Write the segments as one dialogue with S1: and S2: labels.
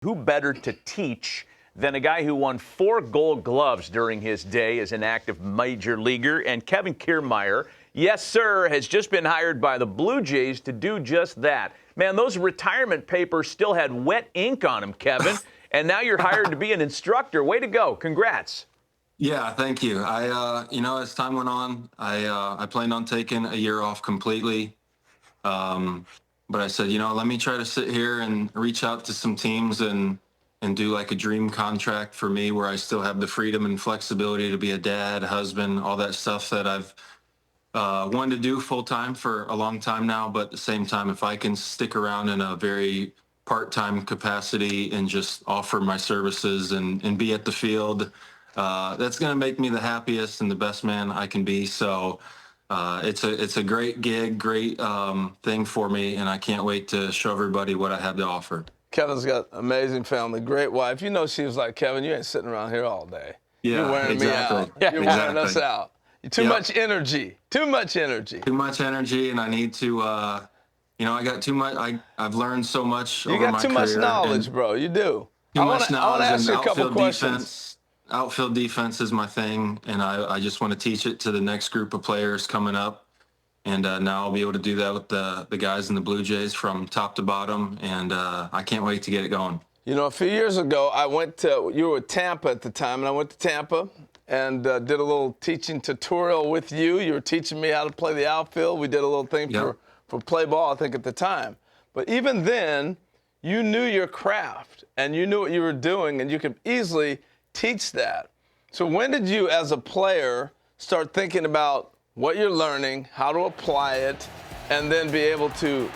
S1: Who better to teach than a guy who won 4 Gold Gloves during his day as an active major leaguer? And Kevin Kiermaier, yes, sir, has just been hired by the Blue Jays to do just that. Man, those retirement papers still had wet ink on them, Kevin. And now you're hired to be an instructor. Way to go. Congrats.
S2: Yeah, thank you. As time went on, I planned on taking a year off completely. But I said, let me try to sit here and reach out to some teams and do like a dream contract for me where I still have the freedom and flexibility to be a dad, husband, all that stuff that I've wanted to do full time for a long time now. But at the same time, if I can stick around in a very part-time capacity and just offer my services and be at the field, that's going to make me the happiest and the best man I can be. So it's a great gig, great thing for me, and I can't wait to show everybody what I have to offer.
S3: Kevin's got amazing family, great wife. You know, she was like, Kevin, you ain't sitting around here all day.
S2: Yeah,
S3: You're wearing
S2: exactly.
S3: me out. You're wearing us out. Too much energy. Too much energy.
S2: Too much energy, and I need to. I got too much. I've learned so much over my career.
S3: You got too much knowledge, bro. You do.
S2: Too much knowledge.
S3: I want to ask you a couple questions.
S2: Defense. Outfield defense is my thing, and I just want to teach it to the next group of players coming up. And now I'll be able to do that with the guys in the Blue Jays from top to bottom, and I can't wait to get it going.
S3: You know, a few years ago, you were at Tampa at the time, and I went to Tampa and did a little teaching tutorial with you. You were teaching me how to play the outfield. We did a little thing for play ball, I think, at the time. But even then, you knew your craft, and you knew what you were doing, and you could easily teach that. So when did you, as a player, start thinking about what you're learning, how to apply it, and then be able to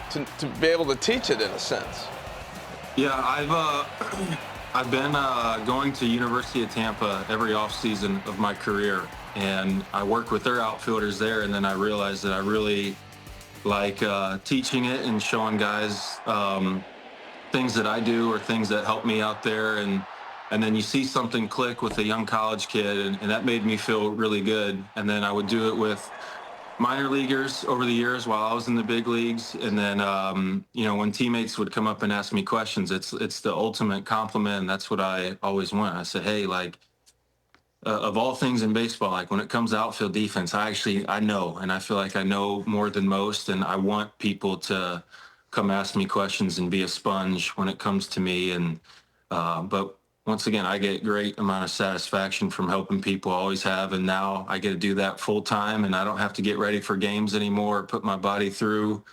S3: be able to teach it in a sense?
S2: Yeah, I've been going to University of Tampa every offseason of my career, and I work with their outfielders there, and then I realized that I really like teaching it and showing guys things that I do or things that help me out there, and then you see something click with a young college kid, and that made me feel really good. And then I would do it with minor leaguers over the years while I was in the big leagues. And then, when teammates would come up and ask me questions, it's the ultimate compliment, and that's what I always want. I said, hey, of all things in baseball, like when it comes to outfield defense, I know, and I feel like I know more than most, and I want people to come ask me questions and be a sponge when it comes to me. And but once again, I get great amount of satisfaction from helping people, always have, and now I get to do that full time, and I don't have to get ready for games anymore, put my body through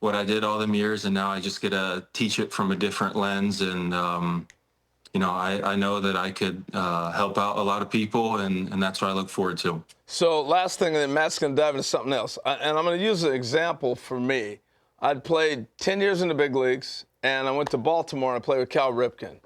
S2: what I did all them years, and now I just get to teach it from a different lens. And I know that I could help out a lot of people, and that's what I look forward to.
S3: So last thing, and then Matt's going to dive into something else, and I'm going to use an example for me. I'd played 10 years in the big leagues, and I went to Baltimore and I played with Cal Ripken.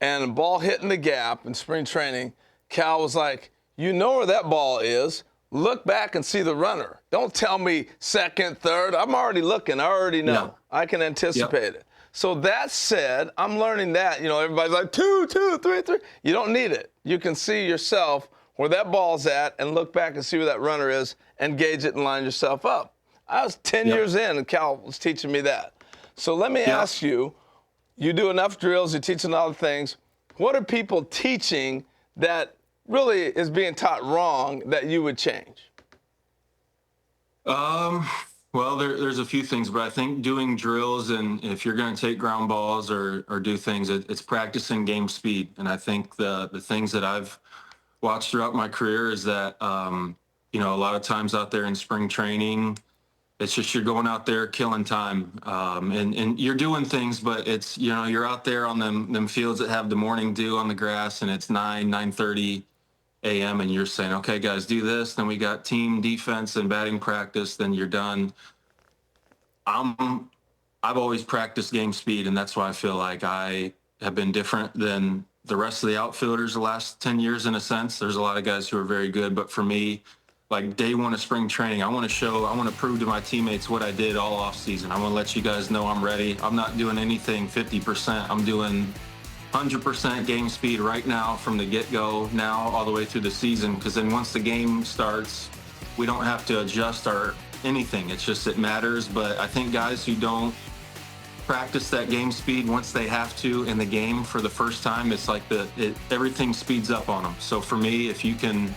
S3: And a ball hit in the gap in spring training, Cal was like, you know where that ball is. Look back and see the runner. Don't tell me second, third. I'm already looking. I already know. Yeah. I can anticipate it. So that said, I'm learning that. Everybody's like, 2, 2, 3, 3. You don't need it. You can see yourself where that ball's at and look back and see where that runner is and gauge it and line yourself up. I was 10 years in, and Cal was teaching me that. So let me ask you, you do enough drills, you're teaching other things. What are people teaching that really is being taught wrong that you would change?
S2: Well, there's a few things, but I think doing drills, and if you're going to take ground balls or do things, it's practicing game speed. And I think the things that I've watched throughout my career is that, a lot of times out there in spring training, it's just you're going out there killing time, and you're doing things, but it's, you're out there on them fields that have the morning dew on the grass, and it's 9:30 a.m. and you're saying, okay, guys, do this. Then we got team defense and batting practice. Then you're done. I've always practiced game speed, and that's why I feel like I have been different than the rest of the outfielders the last 10 years in a sense. There's a lot of guys who are very good, but for me, like day one of spring training, I want to prove to my teammates what I did all off season. I want to let you guys know I'm ready. I'm not doing anything 50%. I'm doing 100% game speed right now from the get-go now all the way through the season, because then once the game starts, we don't have to adjust anything. It's just, it matters. But I think guys who don't practice that game speed once they have to in the game for the first time, it's like everything speeds up on them. So for me, if you can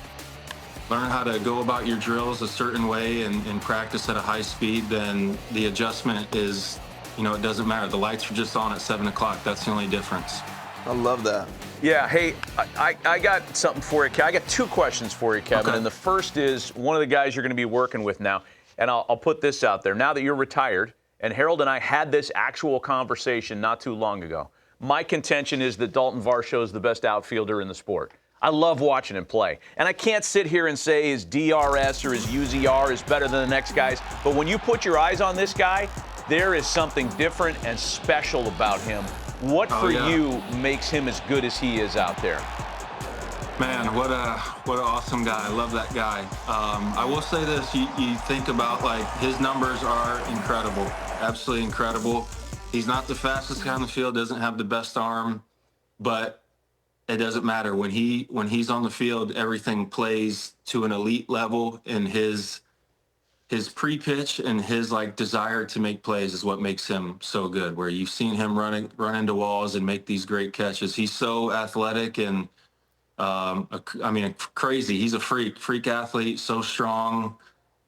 S2: learn how to go about your drills a certain way and practice at a high speed, then the adjustment is, it doesn't matter. The lights are just on at 7 o'clock. That's the only difference.
S3: I love that.
S1: Yeah, hey, I got something for you. I got two questions for you, Kevin.
S2: Okay.
S1: And the first is one of the guys you're going to be working with now. And I'll put this out there. Now that you're retired, and Harold and I had this actual conversation not too long ago, my contention is that Dalton Varsho is the best outfielder in the sport. I love watching him play. And I can't sit here and say his DRS or his UZR is better than the next guy's. But when you put your eyes on this guy, there is something different and special about him. What for you makes him as good as he is out there?
S2: Man, what an awesome guy. I love that guy. I will say this, you think about, like, his numbers are incredible, absolutely incredible. He's not the fastest guy on the field, doesn't have the best arm, but it doesn't matter. When he's on the field, everything plays to an elite level, and his pre-pitch and his desire to make plays is what makes him so good, where you've seen him run into walls and make these great catches. He's so athletic and crazy. He's a freak athlete, so strong.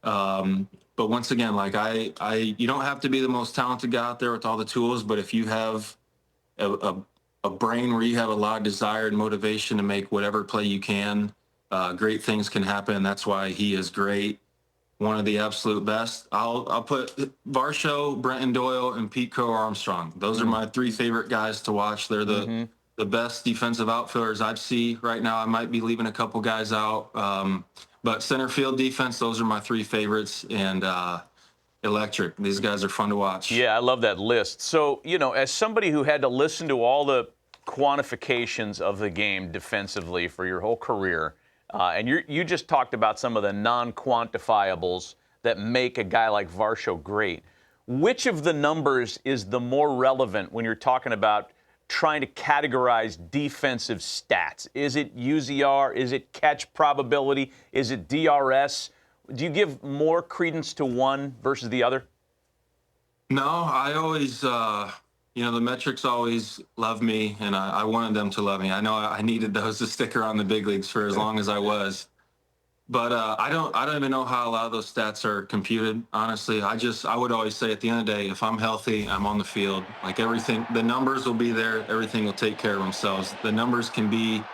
S2: But once again, you don't have to be the most talented guy out there with all the tools, but if you have a brain where you have a lot of desire and motivation to make whatever play you can, great things can happen. That's why he is great. One of the absolute best. I'll put Varsho, Brenton Doyle, and Pete Crow Armstrong. Those are my three favorite guys to watch. They're the best defensive outfielders I see right now. I might be leaving a couple guys out, but center field defense, those are my three favorites, and electric. These guys are fun to watch.
S1: Yeah, I love that list. So, as somebody who had to listen to all the quantifications of the game defensively for your whole career, and you just talked about some of the non-quantifiables that make a guy like Varsho great. Which of the numbers is the more relevant when you're talking about trying to categorize defensive stats? Is it UZR? Is it catch probability? Is it DRS? Do you give more credence to one versus the other?
S2: No, I always, the metrics always love me, and I wanted them to love me. I know I needed those to stick around the big leagues for as long as I was. But I don't even know how a lot of those stats are computed, honestly. I would always say at the end of the day, if I'm healthy, I'm on the field. Like, everything, the numbers will be there. Everything will take care of themselves. The numbers can be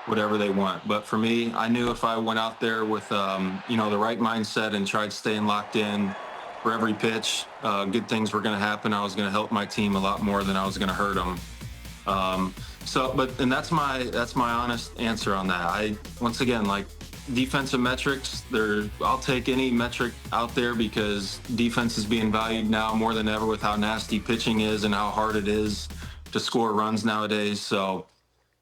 S2: whatever they want. But for me, I knew if I went out there with, the right mindset and tried staying locked in for every pitch, good things were going to happen. I was going to help my team a lot more than I was going to hurt them. And that's my honest answer on that. Once again, defensive metrics, I'll take any metric out there, because defense is being valued now more than ever with how nasty pitching is and how hard it is to score runs nowadays. So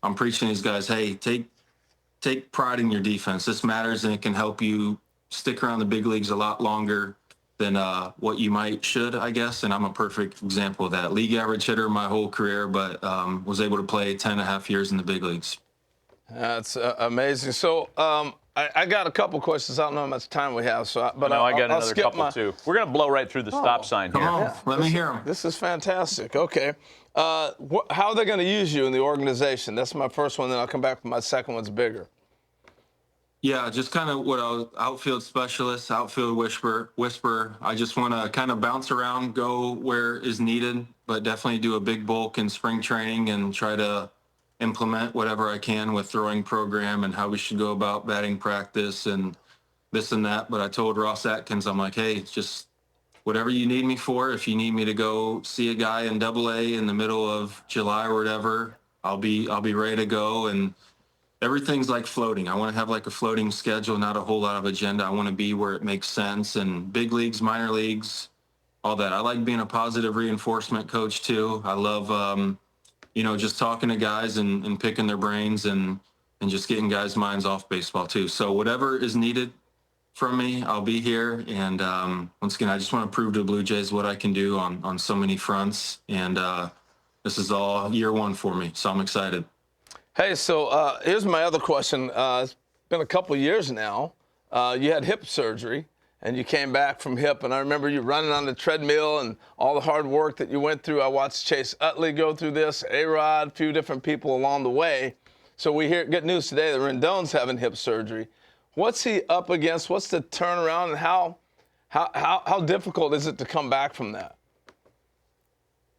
S2: I'm preaching these guys, hey, take pride in your defense. This matters, and it can help you stick around the big leagues a lot longer than what you should, I guess. And I'm a perfect example of that. League average hitter my whole career, but was able to play 10 and a half years in the big leagues.
S3: That's amazing. So I got a couple questions. I don't know how much time we have, I
S1: got another couple too. We're going to blow right through the stop sign here.
S2: Come on, let me hear them.
S3: This is fantastic. Okay. How are they going to use you in the organization? That's my first one, then I'll come back with my second one's bigger.
S2: Yeah, just kind of what I was, outfield specialist, outfield whisperer. I just want to kind of bounce around, go where is needed, but definitely do a big bulk in spring training and try to implement whatever I can with throwing program and how we should go about batting practice and this and that. But I told Ross Atkins, I'm like, hey, just whatever you need me for. If you need me to go see a guy in AA in the middle of July or whatever, I'll be ready to go. And everything's floating. I want to have a floating schedule, not a whole lot of agenda. I want to be where it makes sense. And big leagues, minor leagues, all that. I like being a positive reinforcement coach too. I love, just talking to guys and picking their brains and just getting guys' minds off baseball too. So whatever is needed from me, I'll be here. And once again, I just want to prove to the Blue Jays what I can do on so many fronts. And this is all year one for me. So I'm excited.
S3: Hey, so here's my other question. It's been a couple years now. You had hip surgery, and you came back from hip, and I remember you running on the treadmill and all the hard work that you went through. I watched Chase Utley go through this, A-Rod, a few different people along the way. So we get news today that Rendon's having hip surgery. What's he up against? What's the turnaround, and how difficult is it to come back from that?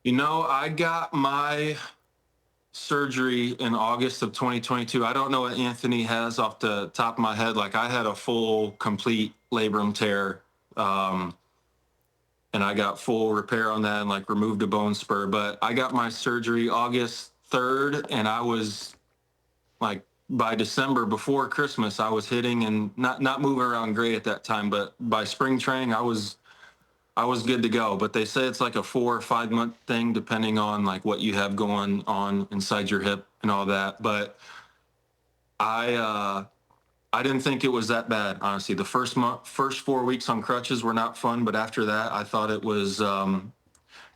S2: You know, I got my surgery in August of 2022. I don't know what Anthony has off the top of my head. Like, I had a full, complete labrum tear, and I got full repair on that and like removed a bone spur. But I got my surgery August 3rd, and I was like, by December, before Christmas, I was hitting and not moving around great at that time. But by spring training, I was good to go. But they say it's like a 4 or 5 month thing, depending on like what you have going on inside your hip and all that. But I didn't think it was that bad, honestly. The first 4 weeks on crutches were not fun, but after that, I thought it was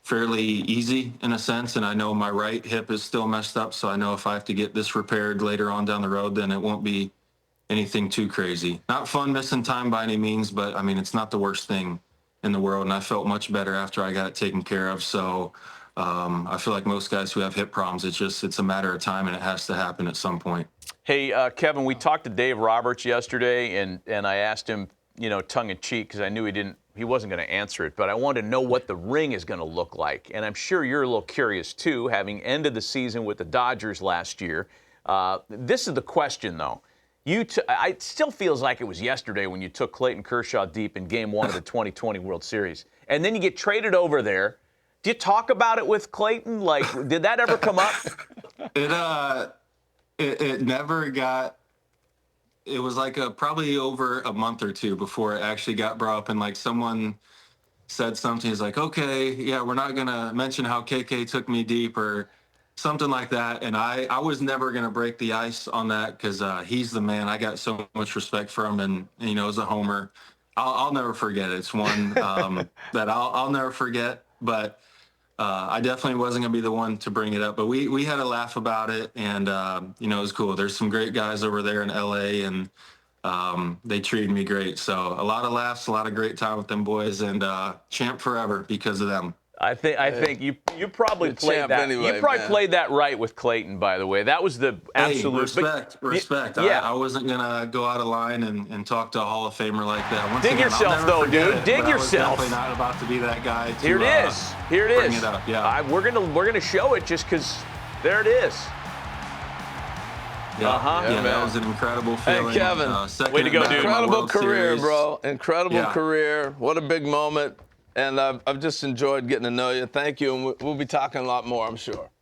S2: fairly easy in a sense. And I know my right hip is still messed up, so I know if I have to get this repaired later on down the road, then it won't be anything too crazy. Not fun missing time by any means, but I mean, it's not the worst thing in the world, and I felt much better after I got it taken care of. So I feel like most guys who have hip problems, it's a matter of time, and it has to happen at some point.
S1: Hey, Kevin, we talked to Dave Roberts yesterday, and I asked him, tongue in cheek, because I knew he wasn't going to answer it, but I wanted to know what the ring is going to look like. And I'm sure you're a little curious too, having ended the season with the Dodgers last year. This is the question, though. It still feels like it was yesterday when you took Clayton Kershaw deep in Game 1 of the 2020 World Series. And then you get traded over there. Do you talk about it with Clayton? Like, did that ever come up?
S2: It never got. It was like probably over a month or two before it actually got brought up, and like someone said something. He's like, okay, yeah, we're not gonna mention how KK took me deep or something like that. And I was never gonna break the ice on that, because he's the man. I got so much respect for him, and as a homer, I'll never forget it. It's one that I'll never forget. But I definitely wasn't gonna be the one to bring it up. But we had a laugh about it, and it was cool. There's some great guys over there in LA, and they treated me great. So a lot of laughs, a lot of great time with them boys, and champ forever because of them.
S1: I think you probably played that.
S3: Anyway,
S1: you probably played that right with Clayton, by the way. That was the absolute
S2: respect.
S1: Yeah.
S2: I wasn't gonna go out of line and talk to a Hall of Famer like that. Once
S1: Dig
S2: again,
S1: yourself, though, dude. Dig yourself.
S2: I was definitely not about to be that guy.
S1: Here it is. Here it
S2: bring
S1: is.
S2: It up. Yeah.
S1: We're gonna show it just because there it is.
S2: Yeah, that was an incredible feeling.
S3: Hey, Kevin.
S1: Way to go, dude.
S3: Incredible career, bro. Incredible career. What a big moment. And I've just enjoyed getting to know you. Thank you, and we'll be talking a lot more, I'm sure.